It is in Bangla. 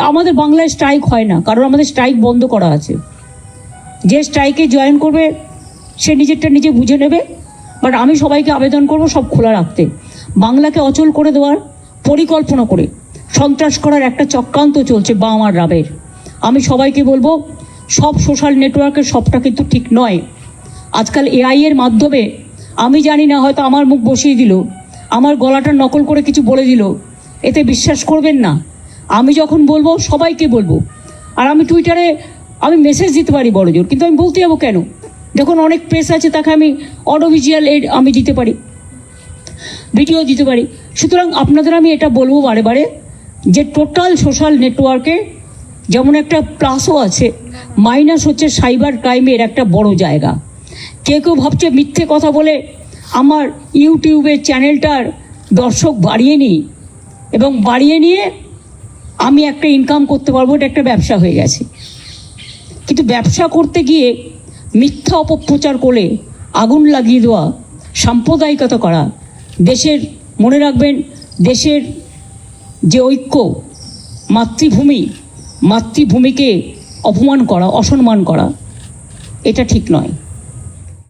আমাদের বাংলায় স্ট্রাইক হয় না, কারণ আমাদের স্ট্রাইক বন্ধ করা আছে। যে স্ট্রাইকে জয়েন করবে সে নিজেরটা নিজে বুঝে নেবে, বাট আমি সবাইকে আবেদন করব সব খোলা রাখতে। বাংলাকে অচল করে দেওয়ার পরিকল্পনা করে সন্ত্রাস করার একটা চক্রান্ত চলছে বাম আর রাবের। আমি সবাইকে বলবো, সব সোশ্যাল নেটওয়ার্কের সবটা কিন্তু ঠিক নয়। আজকাল এআই এর মাধ্যমে, আমি জানি না, হয়তো আমার মুখ বসিয়ে দিল, আমার গলাটা নকল করে কিছু বলে দিল, এতে বিশ্বাস করবেন না। আমি যখন বলবো সবাইকে বলবো। আর আমি টুইটারে আমি মেসেজ দিতে পারি বড় জোর, কিন্তু আমি বলতে যাবো কেন? দেখুন অনেক প্রেস আছে, তাকে আমি অডিও ভিজুয়াল এড আমি দিতে পারি, ভিডিও দিতে পারি। সুতরাং আপনাদের আমি এটা বলবো বারে বারে যে টোটাল সোশ্যাল নেটওয়ার্কে যেমন একটা প্লাসও আছে, মাইনাস হচ্ছে সাইবার ক্রাইমের একটা বড় জায়গা। কেউ কেউ ভাবছে মিথ্যে কথা বলে আমার ইউটিউবের চ্যানেলটার দর্শক বাড়িয়ে নিই এবং বাড়িয়ে নিয়ে আমি একটা ইনকাম করতে পারবো, এটা একটা ব্যবসা হয়ে গেছে। কিন্তু ব্যবসা করতে গিয়ে মিথ্যা অপপ্রচার করে আগুন লাগিয়ে দেওয়া, সাম্প্রদায়িকতা করা, দেশের, মনে রাখবেন, দেশের যে ঐক্য, মাতৃভূমিকে অপমান করা, অসম্মান করা, এটা ঠিক নয়।